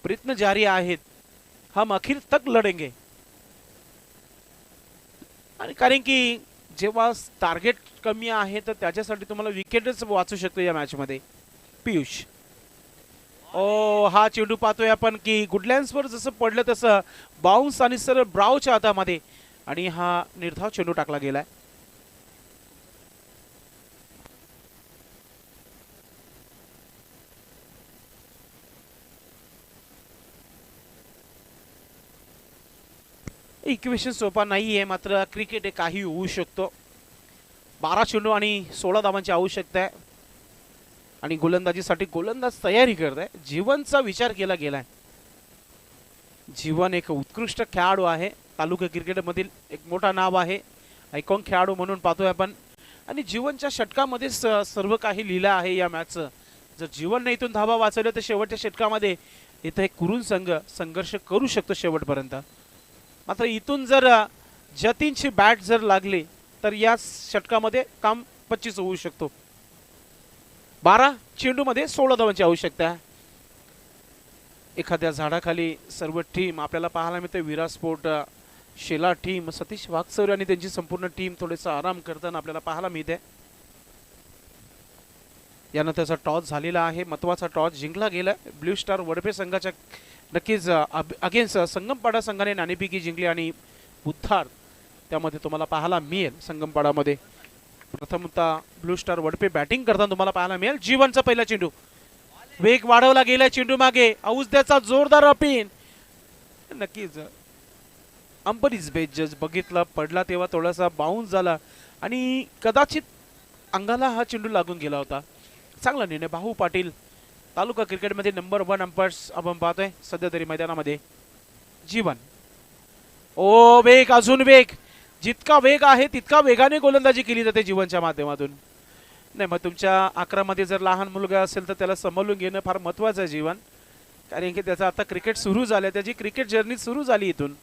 प्रयत्न जारी आहेत. हम अखिर तक लढेंगे. आणि कारण की जेव्हा टार्गेट कमी आहे तर त्याच्यासाठी तुम्हाला विकेटच वाचू शकतो या मॅच मध्ये. पियुष, ओ, हा चेंडू पाहतोय आपण की गुडलँड्सवर जसं पडलं तसं बाउन्स आणि सरळ ब्रावच्या हातामध्ये आणि हा निर्धाव चेंडू टाकला गेलाय. इक्वेशन सोपा नाहीये, मात्र क्रिकेट हे काही होऊ शकतो. 12 चेंडू आणि 16 धावांची आवश्यकता आहे आणि गोलंदाजीसाठी गोलंदाज तयारी करत आहे. जीवनचा विचार केला गेलाय. जीवन एक उत्कृष्ट खेळाडू आहे. तालुका क्रिकेटमधील एक मोठा नाव आहे. आयकॉन खेळाडू म्हणून पाहतोय आपण. आणि जीवनच्या षटकामध्ये सर्व काही लिहिलं आहे या मॅचचं. जर जीवनने इथून धावा वाचवल्या तर शेवटच्या षटकामध्ये इथं एक कुरुन संघ संघर्ष करू शकतो शेवटपर्यंत. मात्र इथून जर जतीनची बॅट जर लागली तर या षटकामध्ये काम 25 होऊ शकतो. 12 चेंडूमध्ये 16 धावांची आवश्यकता आहे. एखाद्या झाडाखाली सर्व टीम आपल्याला पाहायला मिळते. विराट स्पोर्ट, शेला टीम, सतीश वागचौरे आणि त्यांची संपूर्ण टीम थोडेसा आराम करताना आपल्याला पाहायला मिळते. यानंतरचा टॉस झालेला आहे. महत्वाचा टॉस जिंकला गेला ब्ल्यू स्टार वडपे संघाच्या. नक्कीच अगेन्स्ट संगमपाडा संघाने नाणेफेकी जिंकली आणि बुद्धार्थ त्यामध्ये तुम्हाला पाहायला मिळेल. संगमपाडामध्ये प्रथमतः ब्लू स्टार वडपे बॅटिंग करताना तुम्हाला पाहायला मिळेल. जीवनचा पहिला चेंडू वेग वाढवला गेला चेंडू मागे, औषध्याचा जोरदार अपील. नक्कीच अंपरीज बेस जज बघितला, पडला तेव्हा थोडासा बाउन्स झाला आणि कदाचित अंगाला हा चेंडू लागून गेला होता. चांगला निर्णय. भाऊ पाटील तालुका क्रिकेटमध्ये नंबर 1 अंपायर्स आपण पाहतोय सध्या तरी मैदानामध्ये. जीवन ओ वेग, अजून वेग. जितका वेग आहे तितका वेगाने गोलंदाजी केली जाते जीवनच्या माध्यमातून. नाही मग तुमच्या आकारामध्ये जर लहान मुलगा असेल तर त्याला सांभाळून घेणं फार महत्त्वाचं आहे जीवन. कारण की त्याचा आता क्रिकेट सुरू झालं, त्याची क्रिकेट जर्नी सुरू झाली इथून.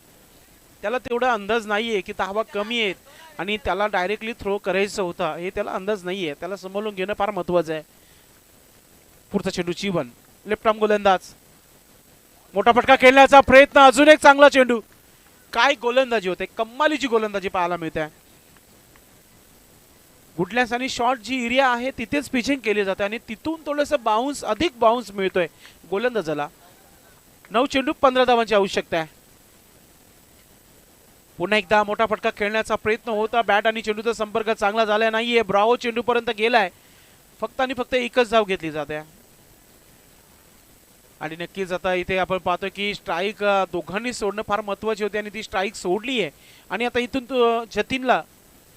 त्याला तेवढा अंदाज नाही आहे की धावा कमी आहेत आणि त्याला डायरेक्टली थ्रो करायचं होता, हे त्याला अंदाज नाही आहे. त्याला सांभाळून घेणं फार महत्त्वाचं आहे. पुढचा चेंडू जीवन, लेफ्ट आर्म गोलंदाज, मोठा फटका खेळण्याचा प्रयत्न, अजून एक चांगला चेंडू. काय गोलंदाजी होते, कम्मालीची गोलंदाजी पाहायला मिळते. गुडलॅस आणि शॉर्ट जी एरिया आहे तिथेच पिचिंग केली जाते आणि तिथून थोडंसं बाउन्स, अधिक बाउन्स मिळतोय गोलंदाजाला. 9 चेंडू 15 धावांची आवश्यकता आहे. पुन्हा एकदा मोठा फटका खेळण्याचा प्रयत्न होता. बॅट आणि चेंडूचा संपर्क चांगला झाला नाहीये. ब्रावो चेंडू पर्यंत गेलाय. फक्त आणि फक्त एकच धाव घेतली जाते आणि नक्कीच आता इथे आपण पाहतो की स्ट्राईक दोघांनी सोडणं फार महत्वाची होती आणि ती स्ट्राईक सोडली आहे आणि आता इथून जतीनला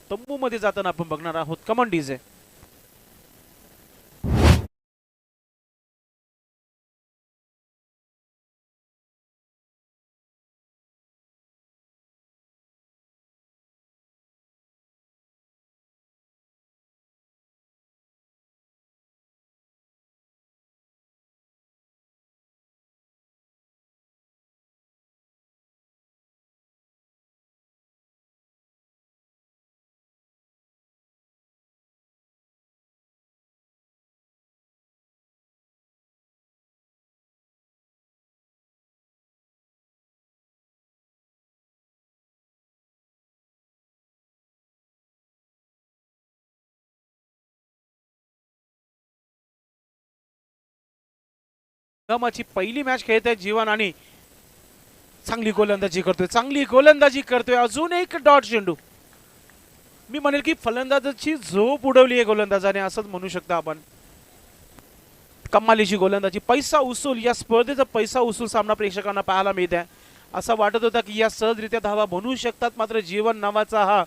तंबू मध्ये जाताना आपण बघणार आहोत. Come on DJ. गमाची पहिली मॅच खेळत आहे जीवन आणि चांगली गोलंदाजी करतोय, चांगली गोलंदाजी करतोय. अजून एक डॉट चेंडू. मी म्हणेल की फलंदाजाची झोप उडवली आहे गोलंदाजाने, असंच म्हणू शकता आपण. कमालीची गोलंदाजी. पैसा उसूल, या स्पर्धेचा पैसा उसूल सामना प्रेक्षकांना पाहायला मिळत आहे. असं वाटत होता की या सहजरित्या धावा बनवू शकतात, मात्र जीवन नावाचा हा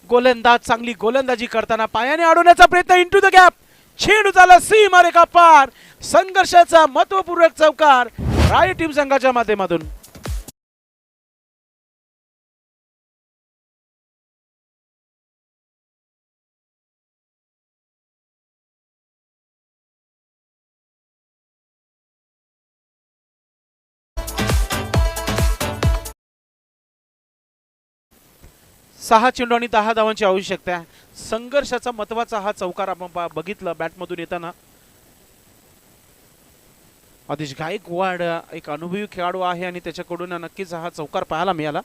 गोलंदाज चांगली गोलंदाजी करताना पायाने अडवण्याचा प्रयत्न. इंटू द गॅप, चेंडू झाला सीमारेखा पार. संघर्षाचा महत्वपूर्ण चौकार राय टीम संघाच्या माध्यमातून. सहा चेंडू आणि 10 धावांची आवश्यकता आहे. संघर्षाचा महत्वाचा हा चौकार आपण बघितला बॅटमधून येताना. आदिश गायकवाड एक अनुभवी खेळाडू आहे आणि त्याच्याकडून नक्कीच हा चौकार पाहायला मिळाला.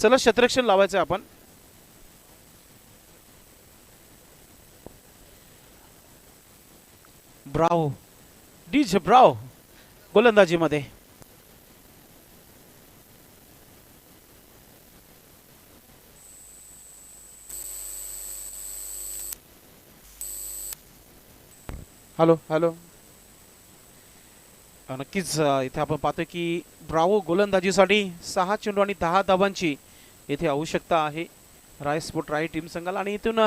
चला क्षेत्ररक्षण लावायचं आपण. ब्रावो, डीजे ब्रावो गोलंदाजी मध्ये. Hello hello. नक्कीच इथे आपण पाहतोय की ब्रावो गोलंदाजीसाठी 6 चेंडू आणि 10 धावांची इथे आवश्यकता आहे राय स्पोर्ट राय टीम संघाला. आणि इथून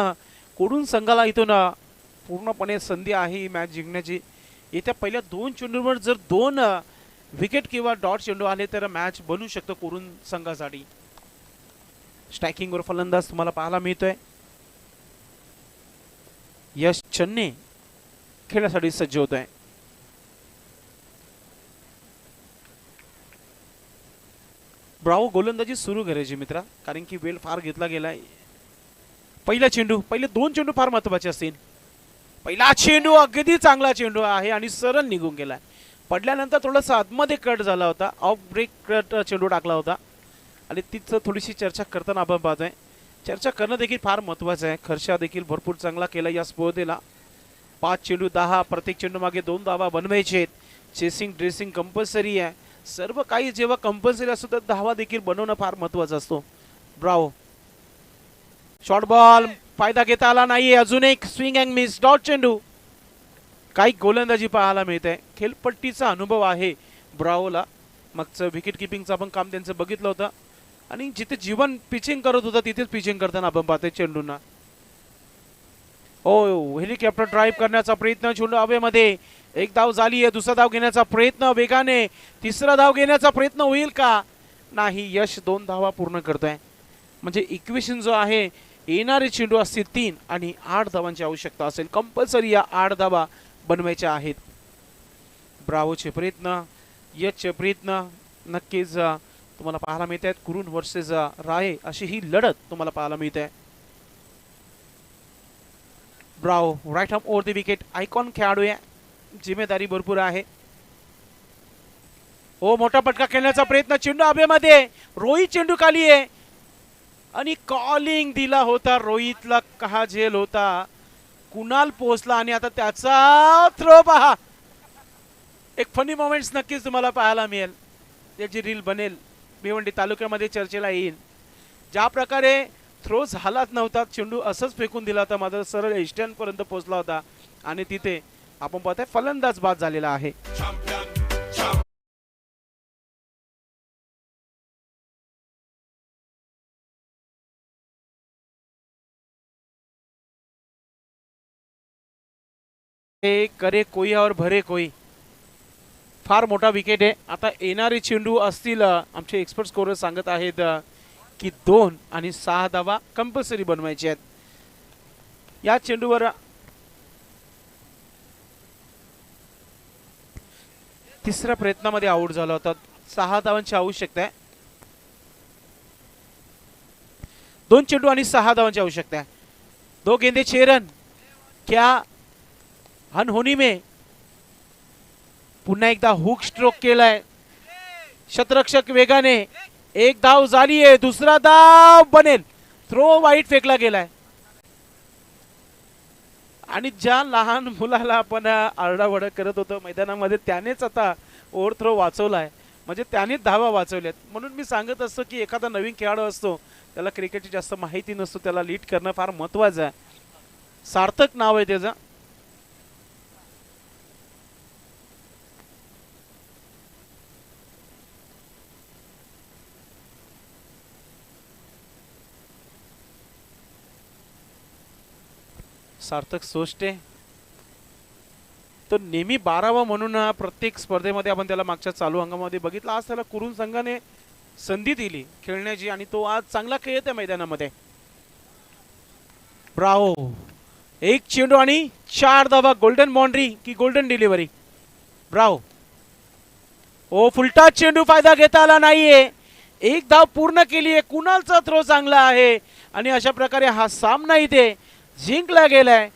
कोडून संघाला इथून पूर्णपणे संधी आहे ही मॅच जिंकण्याची. येत्या पहिल्या 2 चेंडूवर जर 2 विकेट किंवा डॉट चेंडू आले तर मॅच बनू शकतो कोडून संघासाठी. स्ट्रायकिंगवर फलंदाज तुम्हाला पाहायला मिळतोय. यश चन्ने खेळण्यासाठी सज्ज होत आहे. ब्रावो गोलंदाजी सुरू करायची मित्रा, कारण की वेळ फार घेतला गेलाय. पहिला चेंडू, पहिले 2 चेंडू फार महत्वाचे असतील. पहिला चेंडू अगदी चांगला चेंडू आहे आणि सरळ निघून गेलाय. पडल्यानंतर थोडासा आतमध्ये कट झाला होता, ऑफ ब्रेक कट चेंडू टाकला होता आणि तिथं थोडीशी चर्चा करताना आपण पाहतोय. चर्चा करणं देखील फार महत्वाचं आहे. खर्चा देखील भरपूर चांगला केला या स्पर्धेला. 5 चेंडू 10, प्रत्येक चेंडू मागे 2 धावा बनवायचे आहेत. चेसिंग ड्रेसिंग कंपल्सरी आहे. सर्व काही जेव्हा कंपल्सरी असतो तर धावा देखील बनवणं फार महत्वाचं असतो. ब्रावो, शॉर्ट बॉल, फायदा घेता आला नाहीये. अजून एक स्विंग अँड मिस, डॉट चेंडू. काही गोलंदाजी पाहायला मिळते. खेळपट्टीचा अनुभव आहे ब्रावोला. मागचं विकेट किपिंगचं आपण काम त्यांचं बघितलं होतं आणि जिथे जीवन पिचिंग करत होतं तिथेच पिचिंग करताना आपण पाहतोय चेंडूंना. ओ, हेलिकॉप्टर ड्राईव्ह करण्याचा प्रयत्न, चेंडू हवेमध्ये. एक धाव झाली आहे. दुसरा धाव घेण्याचा प्रयत्न वेगाने. तिसरा धाव घेण्याचा प्रयत्न होईल का? नाही. यश 2 धावा पूर्ण करतोय. म्हणजे इक्वेशन जो आहे, येणारे चेंडू असतील 3 आणि 8 धावांची आवश्यकता असेल. कंपल्सरी या 8 धावा बनवायच्या आहेत. ब्रावोचे प्रयत्न, यशचे प्रयत्न नक्कीच तुम्हाला पाहायला मिळत आहेत. कुरुन वर्सेस राय अशी ही लढत तुम्हाला पाहायला मिळते. Bravo right arm over the wicket. Icon खेळाडू आहे, जिम्मेदारी भरपूर आहे. हो, मोठा पटका खेळण्याचा प्रयत्न, चेंडू हवेमध्ये. रोहित चेंडू खाली आहे आणि कॉलिंग दिला होता. रोहितला कहा झेल होता. कुणाल पोहोचला आणि आता त्याचा थ्रो पहा. एक फनी मोमेंट्स नक्कीच तुम्हाला पाहायला मिळेल. त्याची रील बनेल, भिवंडी तालुक्यामध्ये चर्चेला येईल. ज्या प्रकारे थ्रो झालाच नव्हता, चेंडू असंच फेकून दिला होता, मात्र सरळ एस्टर्नपर्यंत पोहोचला होता आणि तिथे आपण पाहतोय फलंदाज बाद झालेला आहे. करे कोई और भरे कोई. फार मोठा विकेट आहे. आता येणारे चेंडू असतील, आमचे एक्सपर्ट स्कोरर सांगत आहेत की 2 आणि 6 धावा कंपल्सरी बनवायचे आहेत. या चेंडूवर तिसऱ्या प्रयत्नामध्ये आउट झाला होता. 6 धावांची आवश्यकता आहे. 2 चेंडू आणि 6 धावांची आवश्यकता आहे. 2 गेंदे 6 रन. क्या अनहोनी में पुन्हा एकदा हुक स्ट्रोक केलाय शतरक्षक वेगाने. एक धाव झाली आहे. दुसरा धाव बनेल. थ्रो वाईट फेकला गेलाय आणि ज्या लहान मुलाला आपण आरडाओरडा करत होतो मैदानामध्ये त्यानेच आता ओव्हर थ्रो वाचवलाय. म्हणजे त्याने धावा वाचवल्यात. म्हणून मी सांगत असतो की एखादा नवीन खेळाडू असतो, त्याला क्रिकेटची जास्त माहिती नसतो, त्याला लीड करणं फार महत्वाचं आहे. सार्थक नाव आहे त्याचं. सार्थक सोष्टे. तो नेहमी 12वा म्हणून प्रत्येक स्पर्धेमध्ये आपण त्याला मागच्या चालू हंगामामध्ये बघितलं. आज त्याला कुरुन संघाने संधी दिली खेळण्याची आणि तो आज चांगला खेळत आहे मैदानामध्ये. ब्रावो, एक चेंडू आणि 4 धावा. गोल्डन बाउंड्री की गोल्डन डिलिव्हरी. ब्रावो. ओ, फुलटा चेंडू, फायदा घेता आला नाहीये. एक धाव पूर्ण केली आहे. कुणालचा थ्रो चांगला आहे आणि अशा प्रकारे हा सामना इथे जिंकला गेलाय.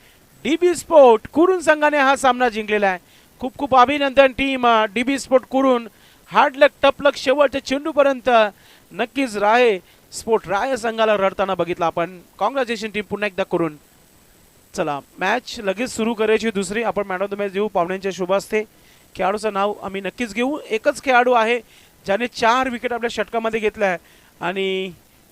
डीबी स्पोर्ट कुरुन संघाने हा सामना जिंकलेला आहे. खूप खूप अभिनंदन टीम डीबी स्पोर्ट कुरुन. हार्ड लक, टप लक, शेवटच्या चेंडूपर्यंत नक्कीच राय स्पोर्ट राय संघाला रडताना बघितलं आपण. कॉंग्रॅच्युलेशन टीम पुन्हा एकदा करून. चला, मॅच लगेच सुरू करायची. दुसरी आपण मॅन ऑफ द मॅच देऊ पाहुण्यांच्या शुभ असते. खेळाडूचं नाव आम्ही नक्कीच घेऊ. एकच खेळाडू आहे ज्याने 4 विकेट आपल्या षटकामध्ये घेतल्या आहे आणि